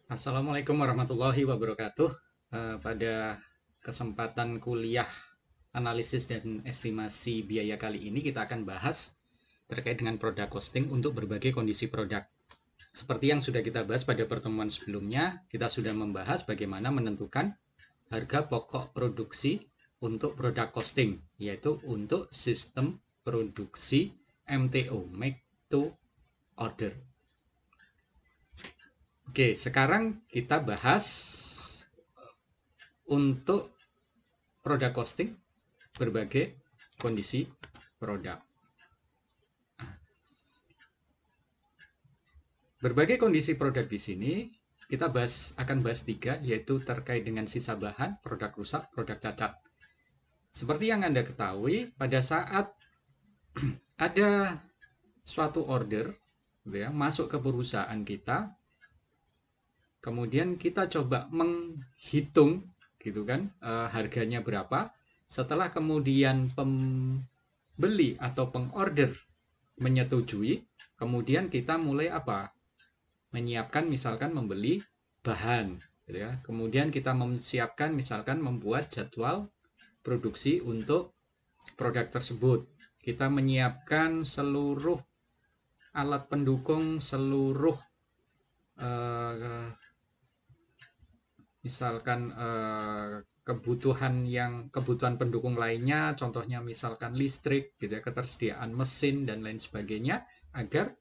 Assalamualaikum warahmatullahi wabarakatuh. Pada kesempatan kuliah analisis dan estimasi biaya kali ini kita akan bahas terkait dengan produk costing untuk berbagai kondisi produk. Seperti yang sudah kita bahas pada pertemuan sebelumnya, kita sudah membahas bagaimana menentukan harga pokok produksi untuk produk costing, yaitu untuk sistem produksi MTO, make to order. Oke, sekarang kita bahas untuk produk costing berbagai kondisi produk. Berbagai kondisi produk di sini kita akan bahas tiga, yaitu terkait dengan sisa bahan, produk rusak, produk cacat. Seperti yang Anda ketahui, pada saat ada suatu order gitu ya, masuk ke perusahaan kita, kemudian kita coba menghitung gitu kan, harganya berapa. Setelah kemudian pembeli atau pengorder menyetujui, kemudian kita mulai apa? Menyiapkan, misalkan membeli bahan, gitu ya. Kemudian kita mempersiapkan, misalkan membuat jadwal produksi untuk produk tersebut. Kita menyiapkan seluruh alat pendukung, seluruh misalkan kebutuhan pendukung lainnya, contohnya misalkan listrik, gitu ya, ketersediaan mesin dan lain sebagainya, agar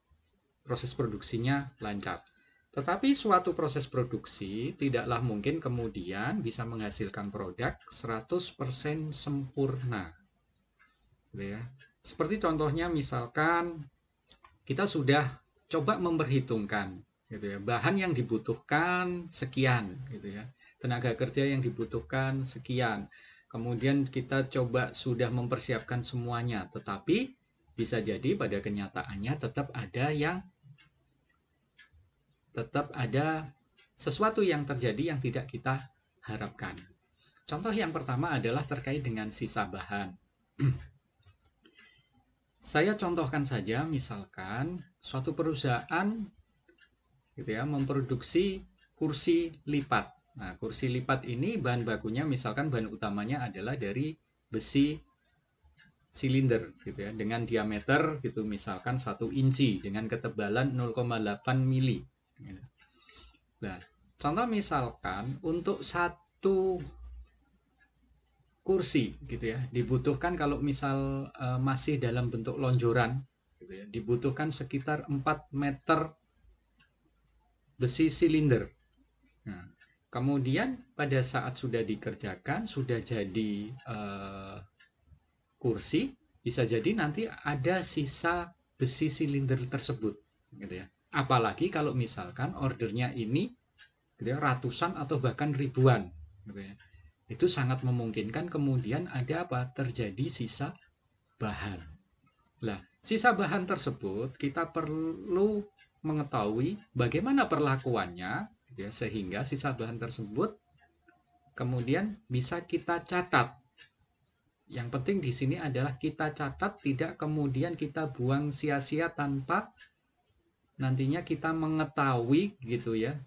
proses produksinya lancar. Tetapi suatu proses produksi tidaklah mungkin kemudian bisa menghasilkan produk 100% sempurna. Gitu ya. Seperti contohnya misalkan kita sudah coba memperhitungkan gitu ya, bahan yang dibutuhkan sekian gitu ya. Tenaga kerja yang dibutuhkan sekian. Kemudian kita coba sudah mempersiapkan semuanya, tetapi bisa jadi pada kenyataannya tetap ada sesuatu yang terjadi yang tidak kita harapkan. Contoh yang pertama adalah terkait dengan sisa bahan. Saya contohkan saja, misalkan suatu perusahaan gitu ya, memproduksi kursi lipat. Nah, kursi lipat ini bahan bakunya misalkan bahan utamanya adalah dari besi silinder gitu ya, dengan diameter gitu misalkan 1 inci dengan ketebalan 0,8 mili. Nah, contoh misalkan untuk satu kursi gitu ya, dibutuhkan kalau misal masih dalam bentuk lonjoran gitu ya, dibutuhkan sekitar 4 meter besi silinder. Nah, kemudian pada saat sudah dikerjakan, sudah jadi kursi, bisa jadi nanti ada sisa besi silinder tersebut gitu ya. Apalagi kalau misalkan ordernya ini gitu ya, ratusan atau bahkan ribuan gitu ya. Itu sangat memungkinkan kemudian ada apa? Terjadi sisa bahan. Nah, sisa bahan tersebut kita perlu mengetahui bagaimana perlakuannya gitu ya, sehingga sisa bahan tersebut kemudian bisa kita catat. Yang penting di sini adalah kita catat, tidak kemudian kita buang sia-sia tanpa nantinya kita mengetahui gitu ya,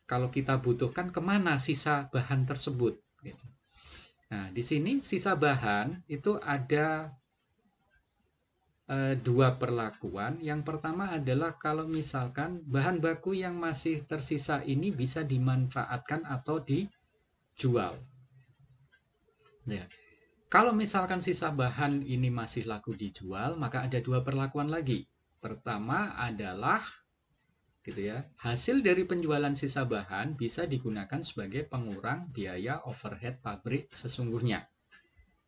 kalau kita butuhkan kemana sisa bahan tersebut gitu. Nah, di sini sisa bahan itu ada dua perlakuan. Yang pertama adalah kalau misalkan bahan baku yang masih tersisa ini bisa dimanfaatkan atau dijual. Ya. Kalau misalkan sisa bahan ini masih laku dijual, maka ada dua perlakuan lagi. Pertama adalah gitu ya, hasil dari penjualan sisa bahan bisa digunakan sebagai pengurang biaya overhead pabrik sesungguhnya.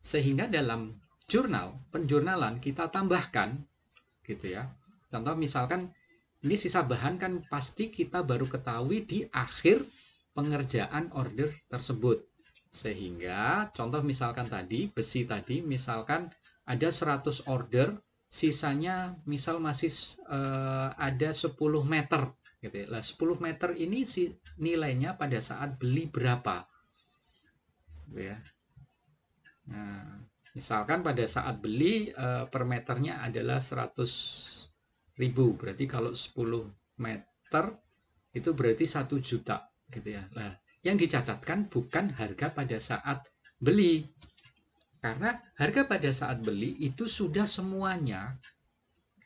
Sehingga dalam penjurnalan kita tambahkan gitu ya. Contoh misalkan ini sisa bahan kan pasti kita baru ketahui di akhir pengerjaan order tersebut. Sehingga contoh misalkan tadi besi tadi misalkan ada 100 order, sisanya misal masih ada 10 meter gitu ya. Nah, 10 meter ini nilainya pada saat beli berapa gitu ya. Nah, misalkan pada saat beli per meternya adalah 100.000, berarti kalau 10 meter itu berarti 1 juta gitu ya. Nah, yang dicatatkan bukan harga pada saat beli. Karena harga pada saat beli itu sudah semuanya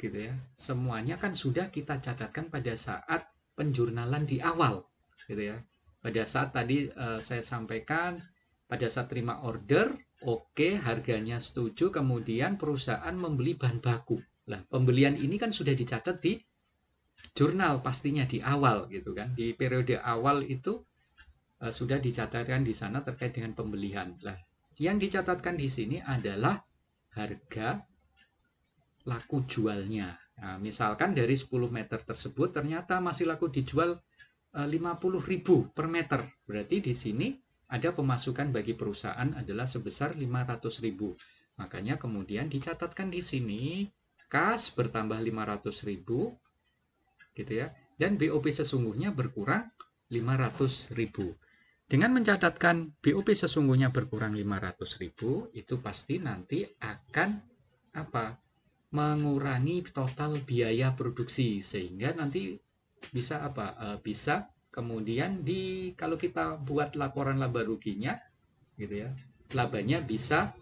gitu ya. Semuanya kan sudah kita catatkan pada saat penjurnalan di awal gitu ya. Pada saat tadi saya sampaikan pada saat terima order, oke, harganya setuju, kemudian perusahaan membeli bahan baku. Nah, pembelian ini kan sudah dicatat di jurnal pastinya di awal gitu kan. Di periode awal itu sudah dicatatkan di sana terkait dengan pembelian. Nah, yang dicatatkan di sini adalah harga laku jualnya. Nah, misalkan dari 10 meter tersebut ternyata masih laku dijual 50.000 per meter. Berarti di sini ada pemasukan bagi perusahaan adalah sebesar 500.000. Makanya kemudian dicatatkan di sini kas bertambah 500.000 gitu ya. Dan BOP sesungguhnya berkurang 500.000. Dengan mencatatkan BOP sesungguhnya berkurang 500.000, itu pasti nanti akan mengurangi total biaya produksi, sehingga nanti bisa bisa kemudian kalau kita buat laporan laba ruginya gitu ya, labanya bisa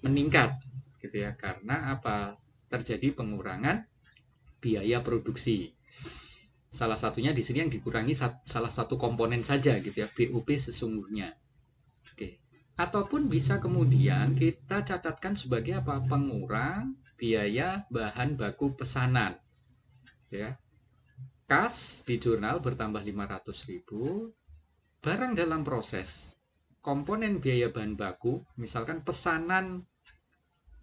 meningkat gitu ya, karena terjadi pengurangan biaya produksi. Salah satunya di sini yang dikurangi salah satu komponen saja gitu ya, BOP sesungguhnya. Oke. Ataupun bisa kemudian kita catatkan sebagai pengurang biaya bahan baku pesanan. Gitu ya. Kas di jurnal bertambah 500.000, barang dalam proses, komponen biaya bahan baku, misalkan pesanan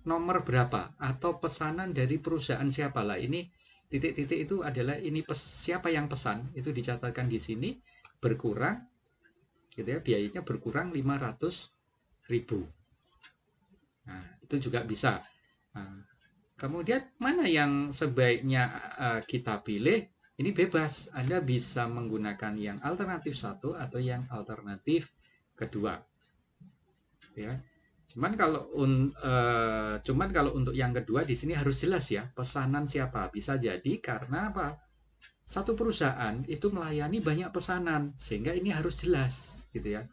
nomor berapa, atau pesanan dari perusahaan siapa lah, ini titik-titik itu adalah ini siapa yang pesan, itu dicatatkan di sini berkurang gitu ya, biayanya berkurang 500.000. Nah, itu juga bisa. Nah, kemudian mana yang sebaiknya kita pilih? Ini bebas, Anda bisa menggunakan yang alternatif 1 atau yang alternatif kedua. Ya. Cuman kalau untuk yang kedua di sini harus jelas ya, pesanan siapa. Bisa jadi karena satu perusahaan itu melayani banyak pesanan, sehingga ini harus jelas gitu ya.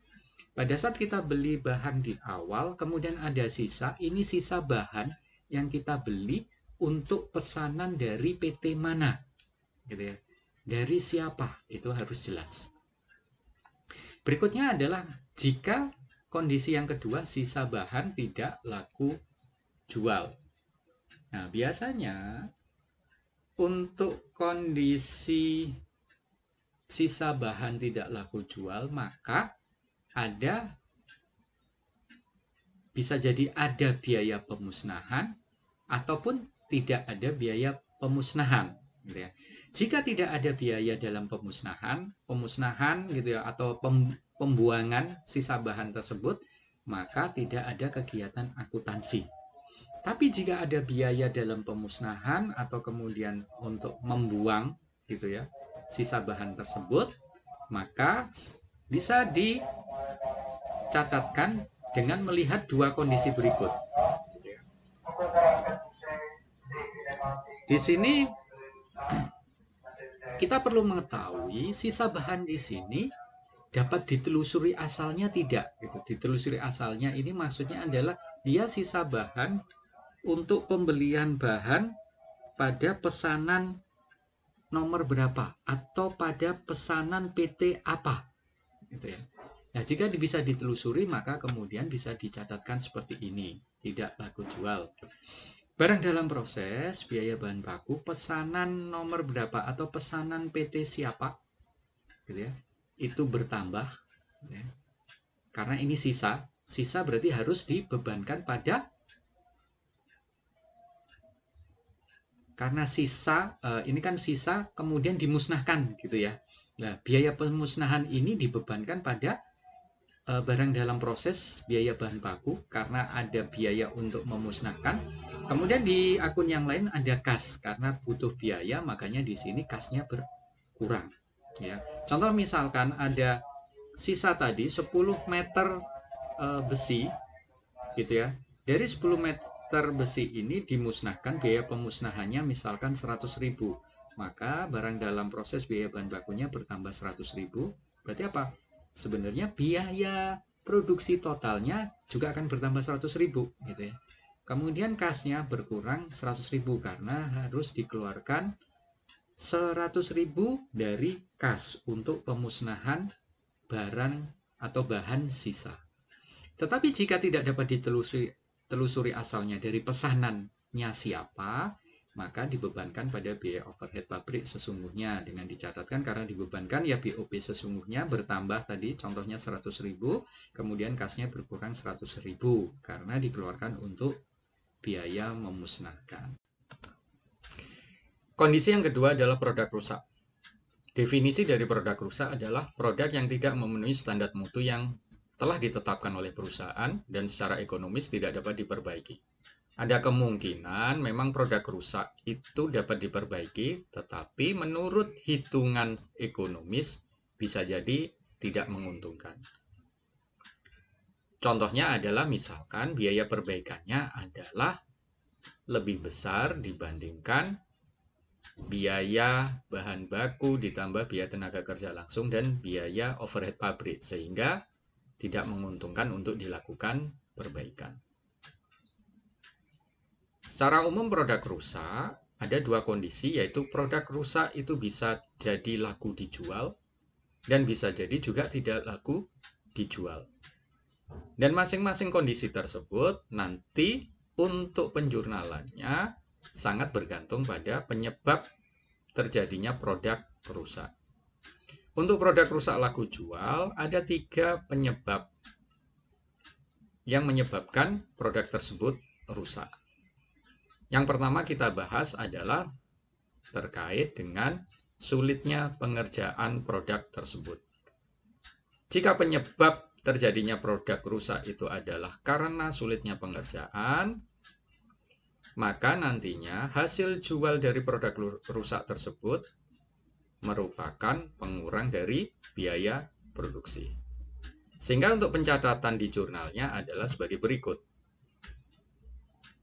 Pada saat kita beli bahan di awal, kemudian ada sisa, ini sisa bahan yang kita beli untuk pesanan dari PT mana gitu ya. Dari siapa, itu harus jelas. Berikutnya adalah jika kondisi yang kedua, sisa bahan tidak laku jual. Nah, biasanya untuk kondisi sisa bahan tidak laku jual, maka bisa jadi ada biaya pemusnahan ataupun tidak ada biaya pemusnahan. Gitu ya. Jika tidak ada biaya dalam pemusnahan gitu ya, atau pembuangan sisa bahan tersebut, maka tidak ada kegiatan akuntansi. Tapi jika ada biaya dalam pemusnahan atau kemudian untuk membuang gitu ya, sisa bahan tersebut, maka bisa dicatatkan dengan melihat dua kondisi berikut. Di sini kita perlu mengetahui sisa bahan di sini dapat ditelusuri asalnya tidak gitu. Ditelusuri asalnya ini maksudnya adalah dia sisa bahan untuk pembelian bahan pada pesanan nomor berapa atau pada pesanan PT apa gitu ya. Nah, jika bisa ditelusuri maka kemudian bisa dicatatkan seperti ini, tidak laku jual. Barang dalam proses, biaya bahan baku, pesanan nomor berapa atau pesanan PT siapa gitu ya. Itu bertambah ya. Karena ini sisa berarti harus dibebankan pada, karena sisa ini kan sisa kemudian dimusnahkan gitu ya. Nah, biaya pemusnahan ini dibebankan pada barang dalam proses, biaya bahan baku karena ada biaya untuk memusnahkan. Kemudian di akun yang lain ada kas karena butuh biaya, makanya di sini kasnya berkurang. Ya. Contoh misalkan ada sisa tadi 10 meter besi gitu ya. Dari 10 meter besi ini dimusnahkan, biaya pemusnahannya misalkan 100.000. maka barang dalam proses biaya bahan bakunya bertambah 100.000. Berarti apa? Sebenarnya biaya produksi totalnya juga akan bertambah 100.000 gitu ya. Kemudian kasnya berkurang 100.000 karena harus dikeluarkan 100.000 dari kas untuk pemusnahan barang atau bahan sisa. Tetapi jika tidak dapat ditelusuri asalnya dari pesanannya siapa, maka dibebankan pada biaya overhead pabrik sesungguhnya. Dengan dicatatkan karena dibebankan ya BOP sesungguhnya bertambah tadi contohnya 100.000, kemudian kasnya berkurang 100.000 karena dikeluarkan untuk biaya memusnahkan. Kondisi yang kedua adalah produk rusak. Definisi dari produk rusak adalah produk yang tidak memenuhi standar mutu yang telah ditetapkan oleh perusahaan dan secara ekonomis tidak dapat diperbaiki. Ada kemungkinan memang produk rusak itu dapat diperbaiki, tetapi menurut hitungan ekonomis bisa jadi tidak menguntungkan. Contohnya adalah misalkan biaya perbaikannya adalah lebih besar dibandingkan biaya bahan baku ditambah biaya tenaga kerja langsung dan biaya overhead pabrik, sehingga tidak menguntungkan untuk dilakukan perbaikan. Secara umum produk rusak ada dua kondisi, yaitu produk rusak itu bisa jadi laku dijual dan bisa jadi juga tidak laku dijual. Dan masing-masing kondisi tersebut nanti untuk penjurnalannya sangat bergantung pada penyebab terjadinya produk rusak. Untuk produk rusak laku jual, ada 3 penyebab yang menyebabkan produk tersebut rusak. Yang pertama kita bahas adalah terkait dengan sulitnya pengerjaan produk tersebut. Jika penyebab terjadinya produk rusak itu adalah karena sulitnya pengerjaan, maka nantinya hasil jual dari produk rusak tersebut merupakan pengurang dari biaya produksi. Sehingga untuk pencatatan di jurnalnya adalah sebagai berikut.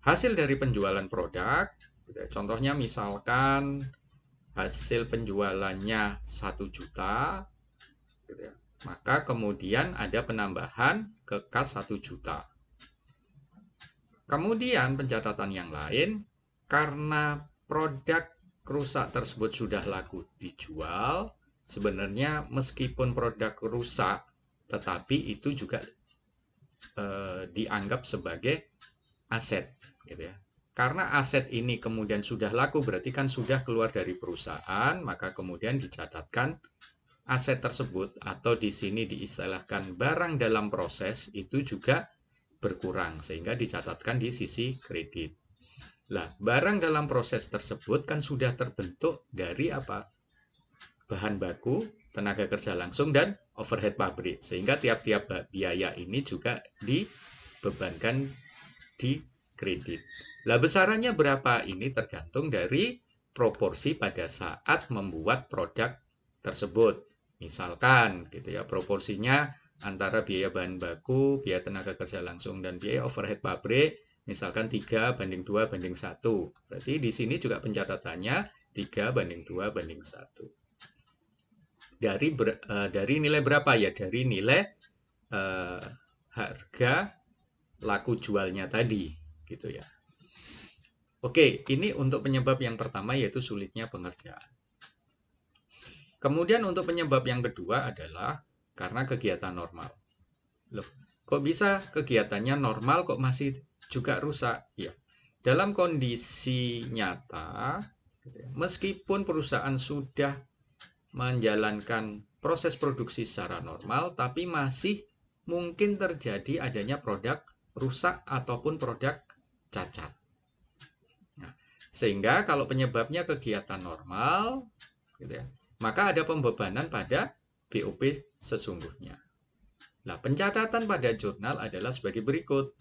Hasil dari penjualan produk, contohnya misalkan hasil penjualannya 1 juta, maka kemudian ada penambahan ke kas 1 juta. Kemudian pencatatan yang lain, karena produk rusak tersebut sudah laku dijual, sebenarnya meskipun produk rusak, tetapi itu juga dianggap sebagai aset, gitu ya. Karena aset ini kemudian sudah laku, berarti kan sudah keluar dari perusahaan, maka kemudian dicatatkan aset tersebut, atau di sini diistilahkan barang dalam proses, itu juga berkurang, sehingga dicatatkan di sisi kredit. Nah, barang dalam proses tersebut kan sudah terbentuk dari apa? Bahan baku, tenaga kerja langsung, dan overhead pabrik. Sehingga tiap-tiap biaya ini juga dibebankan di kredit. Lah, besarannya berapa? Ini tergantung dari proporsi pada saat membuat produk tersebut. Misalkan gitu ya, proporsinya antara biaya bahan baku, biaya tenaga kerja langsung, dan biaya overhead pabrik, misalkan 3:2:1. Berarti di sini juga pencatatannya 3:2:1. Dari nilai berapa ya? Dari nilai harga laku jualnya tadi, gitu ya. Oke, ini untuk penyebab yang pertama, yaitu sulitnya pengerjaan. Kemudian untuk penyebab yang kedua adalah karena kegiatan normal. Loh, kok bisa kegiatannya normal kok masih juga rusak? Ya, dalam kondisi nyata, meskipun perusahaan sudah menjalankan proses produksi secara normal, tapi masih mungkin terjadi adanya produk rusak ataupun produk cacat. Nah, sehingga kalau penyebabnya kegiatan normal, gitu ya, maka ada pembebanan pada BOP sesungguhnya. Nah, pencatatan pada jurnal adalah sebagai berikut.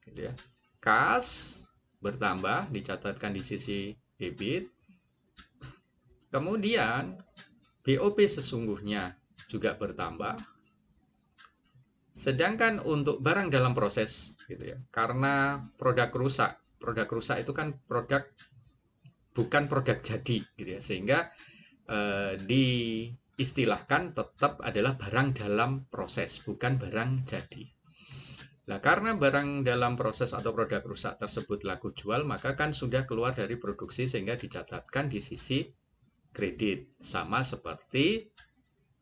Gitu ya. Kas bertambah, dicatatkan di sisi debit. Kemudian, BOP sesungguhnya juga bertambah. Sedangkan untuk barang dalam proses, gitu ya, karena produk rusak itu kan produk bukan produk jadi, gitu ya. Sehingga diistilahkan tetap adalah barang dalam proses, bukan barang jadi. Nah, karena barang dalam proses atau produk rusak tersebut laku jual, maka kan sudah keluar dari produksi sehingga dicatatkan di sisi kredit. Sama seperti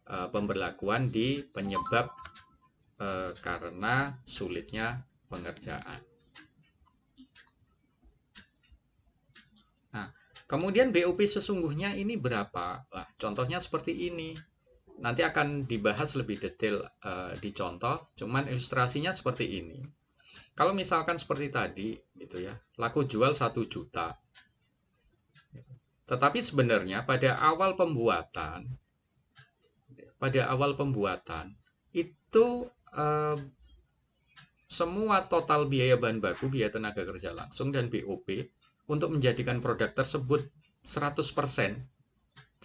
pemberlakuan di penyebab karena sulitnya pengerjaan. Nah, kemudian BOP sesungguhnya ini berapa? Nah, contohnya seperti ini. Nanti akan dibahas lebih detail di contoh, cuman ilustrasinya seperti ini. Kalau misalkan seperti tadi, gitu ya, laku jual 1 juta. Tetapi sebenarnya pada awal pembuatan itu semua total biaya bahan baku, biaya tenaga kerja langsung, dan BOP untuk menjadikan produk tersebut 100%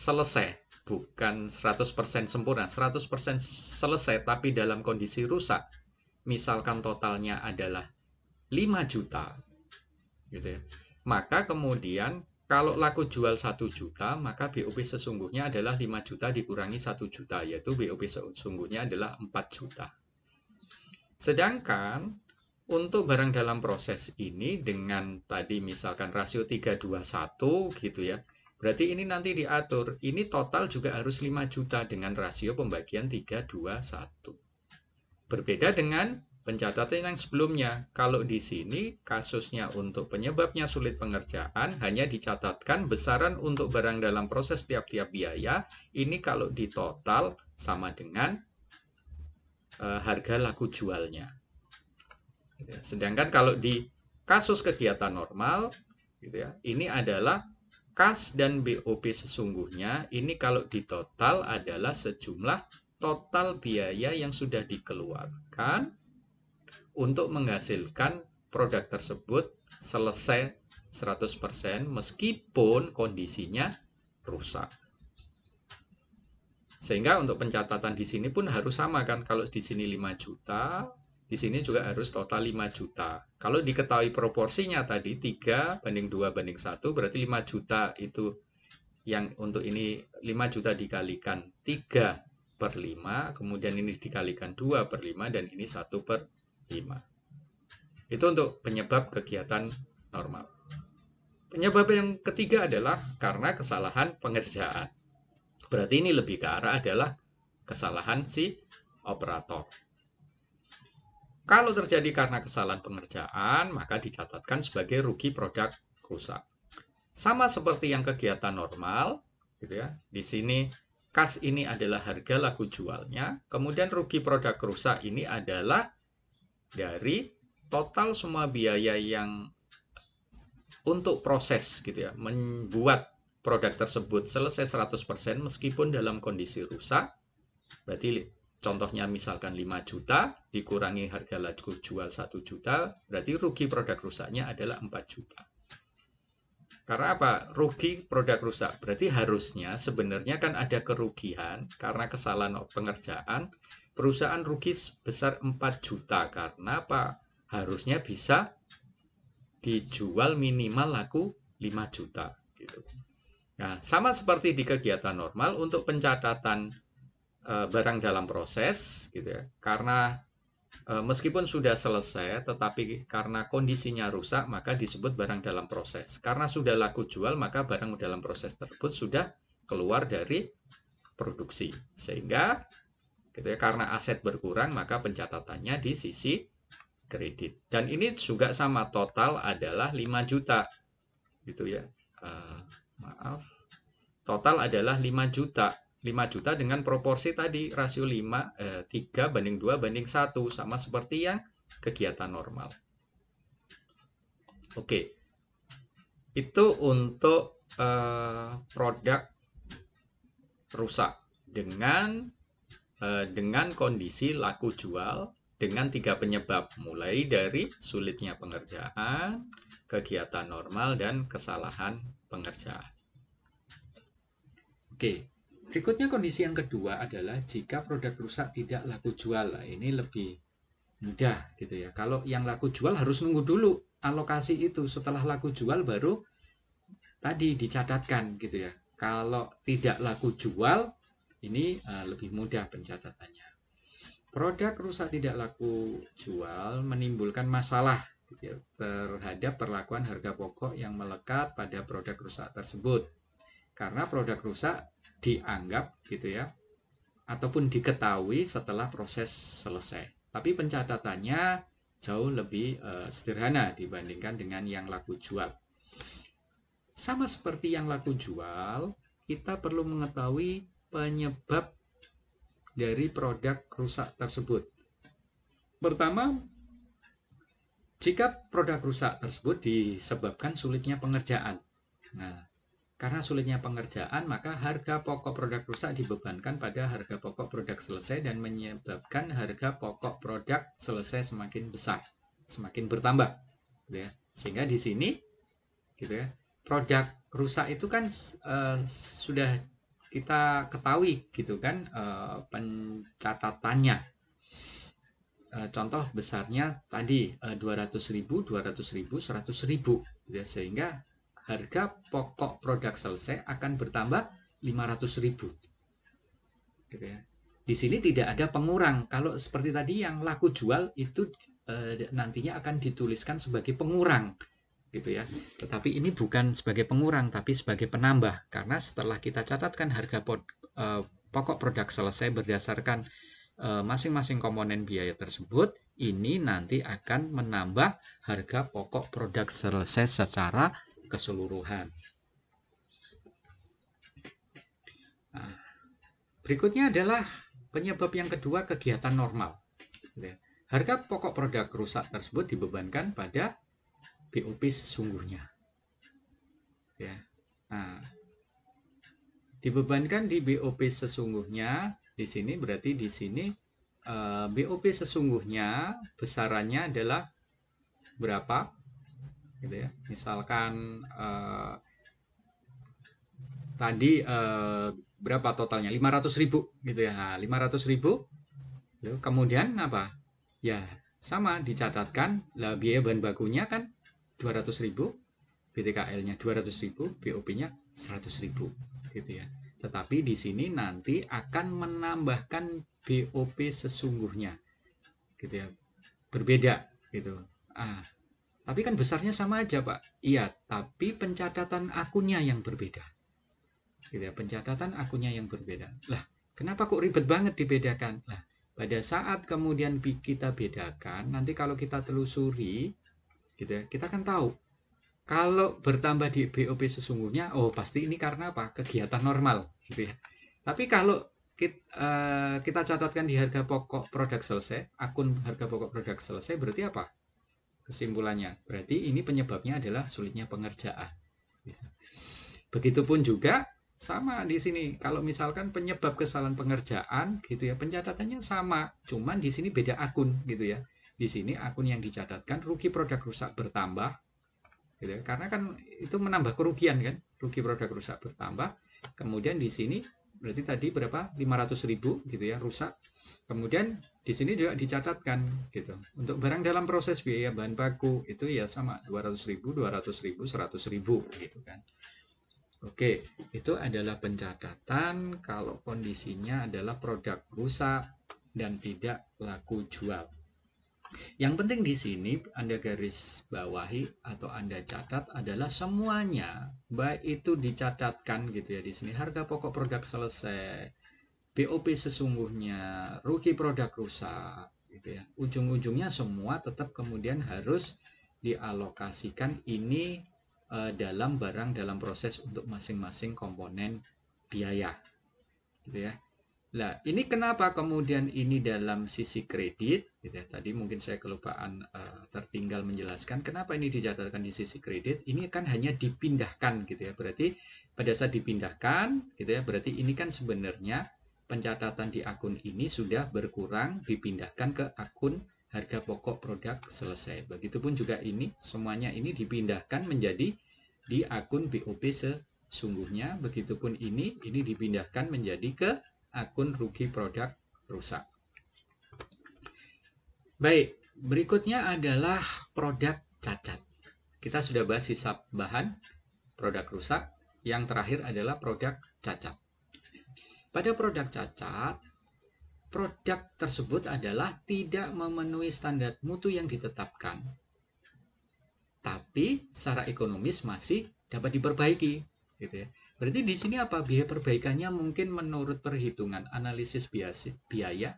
selesai, bukan 100% sempurna, 100% selesai, tapi dalam kondisi rusak, misalkan totalnya adalah 5 juta, gitu ya. Maka kemudian kalau laku jual 1 juta, maka BOP sesungguhnya adalah 5 juta dikurangi 1 juta, yaitu BOP sesungguhnya adalah 4 juta. Sedangkan untuk barang dalam proses ini dengan tadi misalkan rasio 321 gitu ya, berarti ini nanti diatur, ini total juga harus 5 juta dengan rasio pembagian 321. Berbeda dengan pencatatan yang sebelumnya. Kalau di sini kasusnya untuk penyebabnya sulit pengerjaan hanya dicatatkan besaran untuk barang dalam proses tiap-tiap biaya. Ini kalau ditotal sama dengan harga laku jualnya. Sedangkan kalau di kasus kegiatan normal, gitu ya, ini adalah kas dan BOP sesungguhnya. Ini kalau ditotal adalah sejumlah total biaya yang sudah dikeluarkan untuk menghasilkan produk tersebut selesai 100% meskipun kondisinya rusak. Sehingga untuk pencatatan di sini pun harus sama kan, kalau di sini 5 juta, di sini juga harus total 5 juta. Kalau diketahui proporsinya tadi 3:2:1, berarti 5 juta itu yang untuk ini 5 juta dikalikan 3/5, kemudian ini dikalikan 2/5, dan ini 1/5. Itu untuk penyebab kegiatan normal. Penyebab yang ketiga adalah karena kesalahan pengerjaan. Berarti ini lebih ke arah adalah kesalahan si operator. Kalau terjadi karena kesalahan pengerjaan, maka dicatatkan sebagai rugi produk rusak. Sama seperti yang kegiatan normal, gitu ya. Di sini kas ini adalah harga laku jualnya, kemudian rugi produk rusak ini adalah dari total semua biaya yang untuk proses, gitu ya, membuat produk tersebut selesai 100% meskipun dalam kondisi rusak. Berarti contohnya misalkan 5 juta dikurangi harga laku jual 1 juta, berarti rugi produk rusaknya adalah 4 juta. Karena apa? Rugi produk rusak. Berarti harusnya sebenarnya kan ada kerugian karena kesalahan pengerjaan. Perusahaan rugi sebesar 4 juta. Karena apa? Harusnya bisa dijual minimal laku 5 juta. Gitu. Nah, sama seperti di kegiatan normal untuk pencatatan barang dalam proses, gitu ya. Karena meskipun sudah selesai, tetapi karena kondisinya rusak, maka disebut barang dalam proses. Karena sudah laku jual, maka barang dalam proses tersebut sudah keluar dari produksi. Sehingga, gitu ya, karena aset berkurang, maka pencatatannya di sisi kredit. Dan ini juga sama, total adalah 5 juta, gitu ya. Total adalah 5 juta. 5 juta dengan proporsi tadi rasio 3:2:1 sama seperti yang kegiatan normal. Oke. Itu untuk produk rusak dengan kondisi laku jual dengan 3 penyebab, mulai dari sulitnya pengerjaan, kegiatan normal, dan kesalahan pengerjaan. Oke, berikutnya kondisi yang kedua adalah jika produk rusak tidak laku jual. Nah, ini lebih mudah gitu ya. Kalau yang laku jual harus nunggu dulu alokasi itu. Setelah laku jual baru tadi dicatatkan gitu ya. Kalau tidak laku jual, ini lebih mudah pencatatannya. Produk rusak tidak laku jual menimbulkan masalah gitu ya, terhadap perlakuan harga pokok yang melekat pada produk rusak tersebut. Karena produk rusak dianggap gitu ya, ataupun diketahui setelah proses selesai. Tapi pencatatannya jauh lebih sederhana dibandingkan dengan yang laku jual. Sama seperti yang laku jual, kita perlu mengetahui penyebab dari produk rusak tersebut. Pertama, jika produk rusak tersebut disebabkan sulitnya pengerjaan. Nah, karena sulitnya pengerjaan, maka harga pokok produk rusak dibebankan pada harga pokok produk selesai dan menyebabkan harga pokok produk selesai semakin besar, semakin bertambah. Gitu ya. Sehingga di sini gitu ya, produk rusak itu kan sudah kita ketahui gitu kan pencatatannya. Contoh besarnya tadi 200.000, 200.000, 100.000 gitu ya, sehingga harga pokok produk selesai akan bertambah 500.000 gitu ya. Di sini tidak ada pengurang. Kalau seperti tadi yang laku jual itu nantinya akan dituliskan sebagai pengurang gitu ya. Tetapi ini bukan sebagai pengurang tapi sebagai penambah, karena setelah kita catatkan harga pokok produk selesai berdasarkan masing-masing komponen biaya tersebut, ini nanti akan menambah harga pokok produk selesai secara keseluruhan. Nah, berikutnya adalah penyebab yang kedua, kegiatan normal. Harga pokok produk rusak tersebut dibebankan pada BOP sesungguhnya. Ya. Nah, dibebankan di BOP sesungguhnya, di sini berarti di sini BOP sesungguhnya besarannya adalah berapa? Gitu ya. Misalkan tadi berapa totalnya? 500.000 gitu ya. Nah, 500.000. Kemudian apa? Ya, sama dicatatkan lah, biaya bahan bakunya kan 200.000, BTKL-nya 200.000, BOP-nya 100.000 gitu ya. Tetapi di sini nanti akan menambahkan BOP sesungguhnya gitu ya. Berbeda gitu. Tapi kan besarnya sama aja, Pak. Iya, tapi pencatatan akunnya yang berbeda. Gitu ya, pencatatan akunnya yang berbeda. Lah, kenapa kok ribet banget dibedakan? Lah, pada saat kemudian kita bedakan, nanti kalau kita telusuri gitu ya, kita kan tahu kalau bertambah di BOP sesungguhnya, oh pasti ini karena apa? Kegiatan normal gitu ya. Tapi kalau kita catatkan di harga pokok produk selesai, akun harga pokok produk selesai, berarti apa? Kesimpulannya, berarti ini penyebabnya adalah sulitnya pengerjaan. Gitu. Begitupun juga sama di sini. Kalau misalkan penyebab kesalahan pengerjaan, gitu ya, pencatatannya sama, cuman di sini beda akun, gitu ya. Di sini akun yang dicatatkan rugi produk rusak bertambah, gitu ya, karena kan itu menambah kerugian kan, rugi produk rusak bertambah. Kemudian di sini berarti tadi berapa? 500.000 gitu ya rusak. Kemudian di sini juga dicatatkan gitu. Untuk barang dalam proses biaya bahan baku itu ya sama 200.000, 200.000, 100.000 gitu kan. Oke, itu adalah pencatatan kalau kondisinya adalah produk rusak dan tidak laku jual. Yang penting di sini Anda garis bawahi atau Anda catat adalah semuanya, baik itu dicatatkan gitu ya di sini harga pokok produk selesai, BOP sesungguhnya, rugi produk rusak gitu ya. Ujung-ujungnya semua tetap kemudian harus dialokasikan ini dalam barang dalam proses untuk masing-masing komponen biaya gitu ya. Nah, ini kenapa kemudian ini dalam sisi kredit gitu ya. Tadi mungkin saya kelupaan tertinggal menjelaskan kenapa ini dicatatkan di sisi kredit. Ini kan hanya dipindahkan gitu ya. Berarti pada saat dipindahkan gitu ya, berarti ini kan sebenarnya pencatatan di akun ini sudah berkurang, dipindahkan ke akun harga pokok produk selesai. Begitupun juga ini, semuanya ini dipindahkan menjadi di akun BOP sesungguhnya. Begitupun ini dipindahkan menjadi ke akun rugi produk rusak. Baik, berikutnya adalah produk cacat. Kita sudah bahas hisab bahan, produk rusak. Yang terakhir adalah produk cacat. Pada produk cacat, produk tersebut adalah tidak memenuhi standar mutu yang ditetapkan, tapi secara ekonomis masih dapat diperbaiki, gitu ya. Berarti di sini apa? Biaya perbaikannya mungkin menurut perhitungan analisis biaya,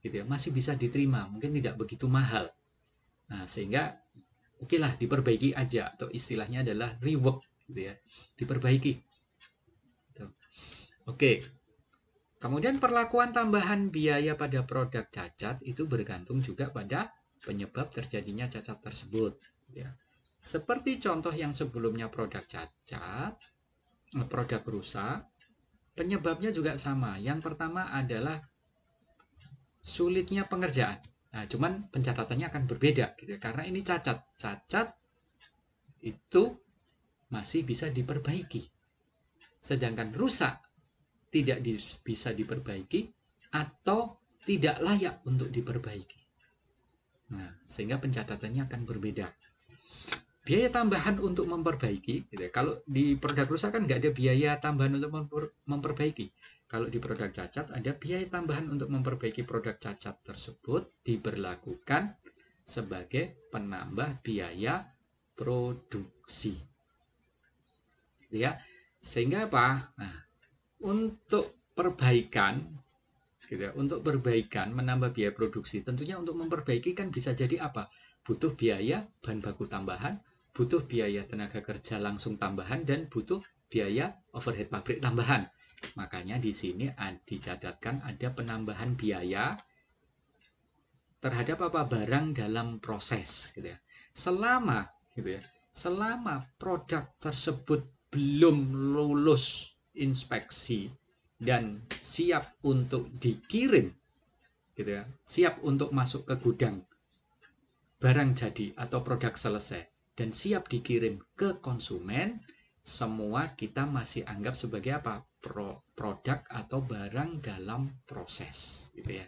gitu ya, masih bisa diterima, mungkin tidak begitu mahal. Nah, sehingga oke lah diperbaiki aja, atau istilahnya adalah rework, gitu ya, diperbaiki. Gitu. Oke. Kemudian perlakuan tambahan biaya pada produk cacat itu bergantung juga pada penyebab terjadinya cacat tersebut. Ya. Seperti contoh yang sebelumnya produk cacat, produk rusak, penyebabnya juga sama. Yang pertama adalah sulitnya pengerjaan. Nah, cuman pencatatannya akan berbeda, gitu ya, karena ini cacat. Cacat itu masih bisa diperbaiki. Sedangkan rusak tidak bisa diperbaiki atau tidak layak untuk diperbaiki. Nah, sehingga pencatatannya akan berbeda. Biaya tambahan untuk memperbaiki, gitu ya. Kalau di produk rusak kan nggak ada biaya tambahan untuk memperbaiki. Kalau di produk cacat ada biaya tambahan untuk memperbaiki produk cacat tersebut diberlakukan sebagai penambah biaya produksi. Gitu ya. Sehingga apa? Nah, untuk perbaikan, gitu ya, untuk perbaikan menambah biaya produksi, tentunya untuk memperbaiki kan bisa jadi apa? Butuh biaya bahan baku tambahan, butuh biaya tenaga kerja langsung tambahan, dan butuh biaya overhead pabrik tambahan. Makanya di sini dicatatkan ada penambahan biaya terhadap apa? Barang dalam proses, gitu ya. Selama, gitu ya, selama produk tersebut belum lulus inspeksi dan siap untuk dikirim, gitu ya, siap untuk masuk ke gudang, barang jadi atau produk selesai dan siap dikirim ke konsumen, semua kita masih anggap sebagai apa? Produk atau barang dalam proses, gitu ya.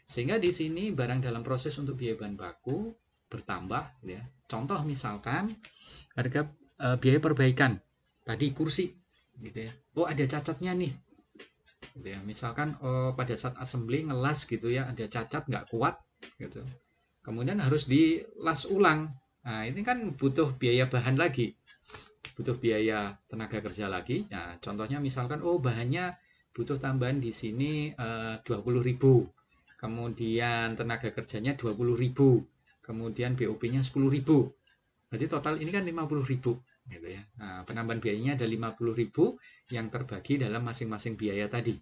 Sehingga di sini barang dalam proses untuk biaya bahan baku bertambah, gitu ya. Contoh misalkan harga biaya perbaikan tadi kursi, gitu ya. Oh, ada cacatnya nih, gitu ya. Misalkan pada saat assembly ngelas, gitu ya, ada cacat nggak kuat, gitu. Kemudian harus dilas ulang. Nah, ini kan butuh biaya bahan lagi, butuh biaya tenaga kerja lagi. Nah, contohnya misalkan bahannya butuh tambahan di sini 20.000. Kemudian tenaga kerjanya 20.000. Kemudian BOP-nya 10.000. Berarti total ini kan 50.000, gitu ya. Nah, penambahan biayanya ada 50.000 yang terbagi dalam masing-masing biaya tadi.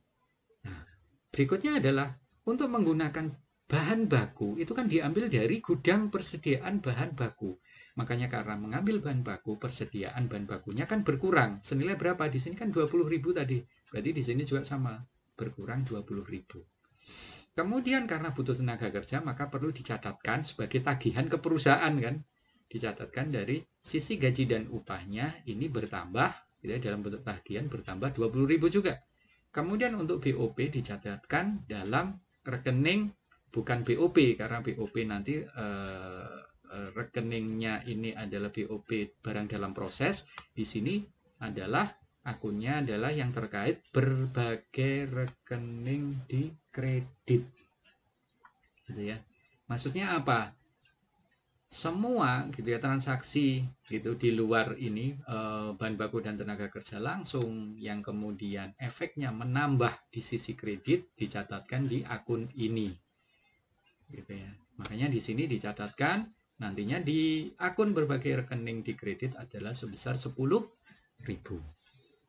Nah, berikutnya adalah untuk menggunakan bahan baku itu kan diambil dari gudang persediaan bahan baku. Makanya karena mengambil bahan baku, persediaan bahan bakunya kan berkurang. Senilai berapa? Di sini kan 20.000 tadi. Berarti di sini juga sama, berkurang 20.000. Kemudian karena butuh tenaga kerja, maka perlu dicatatkan sebagai tagihan ke perusahaan kan. Dicatatkan dari sisi gaji dan upahnya ini bertambah, gitu ya, dalam bentuk tagihan bertambah 20.000 juga. Kemudian untuk BOP dicatatkan dalam rekening, bukan BOP, karena BOP nanti rekeningnya ini adalah BOP barang dalam proses. Di sini adalah akunnya adalah yang terkait berbagai rekening di kredit, gitu ya. Maksudnya apa? Semua, gitu ya, transaksi gitu di luar ini bahan baku dan tenaga kerja langsung yang kemudian efeknya menambah di sisi kredit dicatatkan di akun ini, gitu ya. Makanya di sini dicatatkan nantinya di akun berbagai rekening di kredit adalah sebesar 10.000.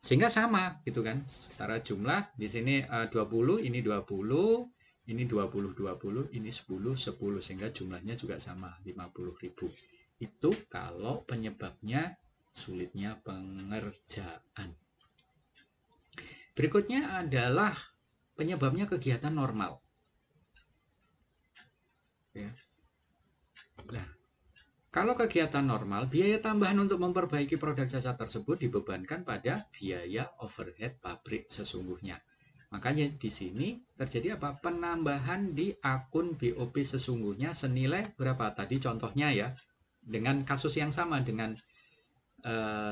Sehingga sama, gitu kan, secara jumlah di sini 20, ini 20, ini 20, 20, ini 10, 10, sehingga jumlahnya juga sama, 50.000. Itu kalau penyebabnya sulitnya pengerjaan. Berikutnya adalah penyebabnya kegiatan normal. Ya. Nah, kalau kegiatan normal, biaya tambahan untuk memperbaiki produk cacat tersebut dibebankan pada biaya overhead pabrik sesungguhnya. Makanya di sini terjadi apa? Penambahan di akun BOP sesungguhnya senilai berapa? Tadi contohnya ya, dengan kasus yang sama dengan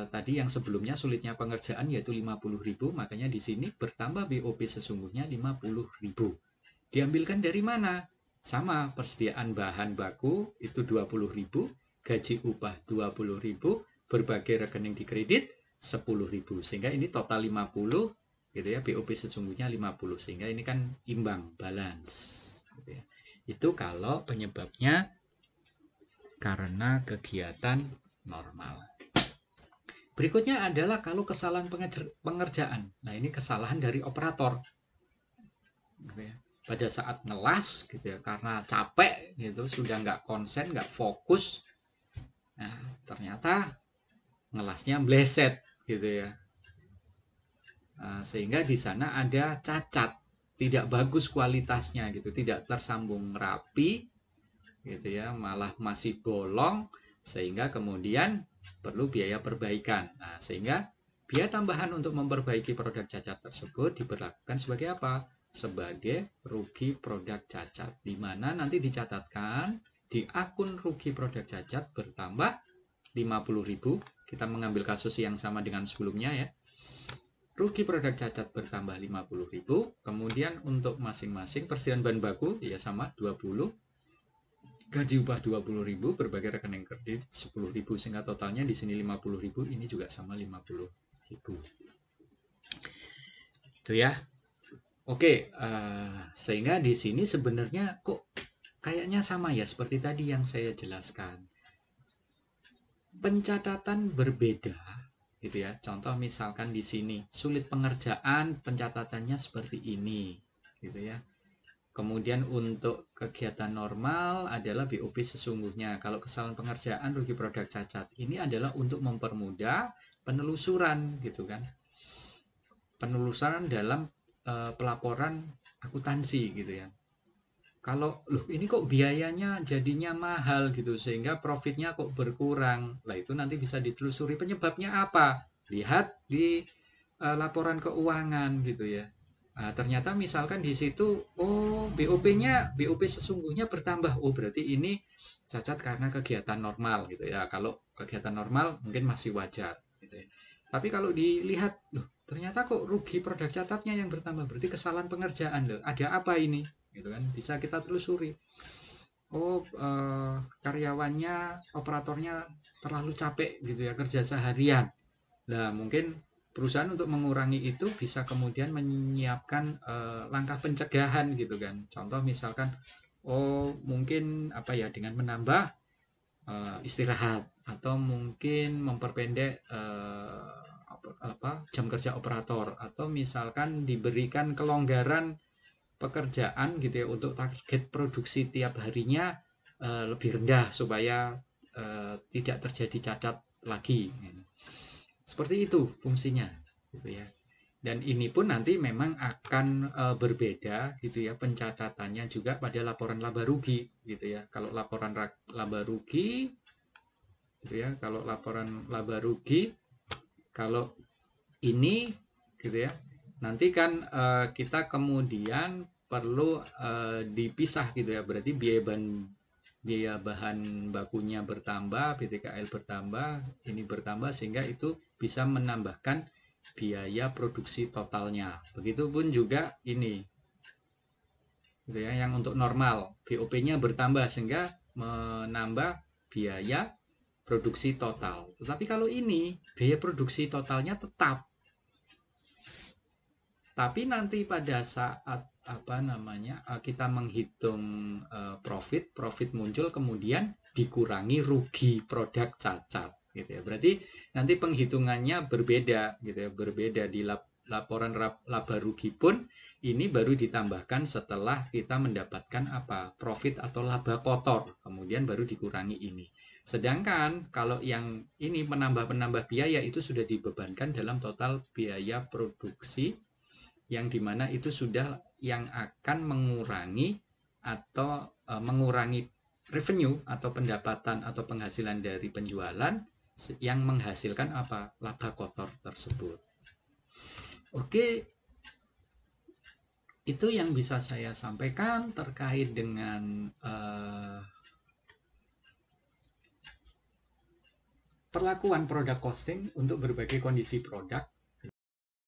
tadi yang sebelumnya sulitnya pengerjaan yaitu 50.000, makanya di sini bertambah BOP sesungguhnya 50.000. Diambilkan dari mana? Sama, persediaan bahan baku itu 20.000, gaji upah 20.000, berbagai rekening di kredit 10.000. Sehingga ini total 50 gitu ya, BOP sesungguhnya 50. Sehingga ini kan imbang, balance gitu ya. Itu kalau penyebabnya karena kegiatan normal. Berikutnya adalah kalau kesalahan pengerjaan. Nah, ini kesalahan dari operator. Gitu ya. Pada saat ngelas gitu ya, karena capek gitu, sudah nggak konsen, nggak fokus. Nah, ternyata ngelasnya meleset gitu ya. Nah, sehingga di sana ada cacat, tidak bagus kualitasnya gitu, tidak tersambung rapi gitu ya, malah masih bolong, sehingga kemudian perlu biaya perbaikan. Nah, sehingga biaya tambahan untuk memperbaiki produk cacat tersebut diberlakukan sebagai apa? Sebagai rugi produk cacat, di mana nanti dicatatkan di akun rugi produk cacat bertambah 50.000. Kita mengambil kasus yang sama dengan sebelumnya ya. Rugi produk cacat bertambah 50.000. Kemudian untuk masing-masing persediaan bahan baku ya sama 20. Gaji upah 20.000, berbagai rekening kredit 10.000, sehingga totalnya di sini 50.000, ini juga sama 50.000. Itu ya. Oke, sehingga di sini sebenarnya kok kayaknya sama ya seperti tadi yang saya jelaskan. Pencatatan berbeda gitu ya. Contoh misalkan di sini sulit pengerjaan, pencatatannya seperti ini gitu ya. Kemudian untuk kegiatan normal adalah BOP sesungguhnya. Kalau kesalahan pengerjaan rugi produk cacat, ini adalah untuk mempermudah penelusuran gitu kan. Penelusuran dalam pelaporan akuntansi gitu ya. Kalau loh ini kok biayanya jadinya mahal gitu sehingga profitnya kok berkurang. Lah itu nanti bisa ditelusuri penyebabnya apa? Lihat di laporan keuangan gitu ya. Nah, ternyata misalkan di situ, oh BOP sesungguhnya bertambah. Oh berarti ini cacat karena kegiatan normal gitu ya. Kalau kegiatan normal mungkin masih wajar gitu ya. Tapi kalau dilihat, loh ternyata kok rugi produk cacatnya yang bertambah. Berarti kesalahan pengerjaan loh. Ada apa ini? Gitu kan? Bisa kita telusuri. Oh karyawannya, operatornya terlalu capek gitu ya kerja seharian. Nah mungkin perusahaan untuk mengurangi itu bisa kemudian menyiapkan langkah pencegahan gitu kan. Contoh misalkan mungkin apa ya dengan menambah istirahat atau mungkin memperpendek jam kerja operator atau misalkan diberikan kelonggaran pekerjaan gitu ya untuk target produksi tiap harinya lebih rendah supaya tidak terjadi cacat lagi. Seperti itu fungsinya gitu ya. Dan ini pun nanti memang akan berbeda gitu ya pencatatannya juga pada laporan laba rugi gitu ya. Kalau laporan laba rugi gitu ya, kalau laporan laba rugi kalau ini gitu ya. Nanti kan kita kemudian perlu dipisah gitu ya. Berarti biaya bahan bakunya bertambah, PTKL bertambah, ini bertambah sehingga itu bisa menambahkan biaya produksi totalnya. Begitupun juga ini, gitu ya, yang untuk normal BOP-nya bertambah sehingga menambah biaya produksi total. Tetapi kalau ini biaya produksi totalnya tetap, tapi nanti pada saat kita menghitung profit muncul kemudian dikurangi rugi produk cacat gitu ya. Berarti nanti penghitungannya berbeda gitu ya, berbeda di laporan laba rugi pun ini baru ditambahkan setelah kita mendapatkan profit atau laba kotor, kemudian baru dikurangi ini. Sedangkan kalau yang ini penambah biaya itu sudah dibebankan dalam total biaya produksi yang dimana itu sudah yang akan mengurangi atau mengurangi revenue atau pendapatan atau penghasilan dari penjualan yang menghasilkan laba kotor tersebut. Oke, itu yang bisa saya sampaikan terkait dengan perlakuan product costing untuk berbagai kondisi produk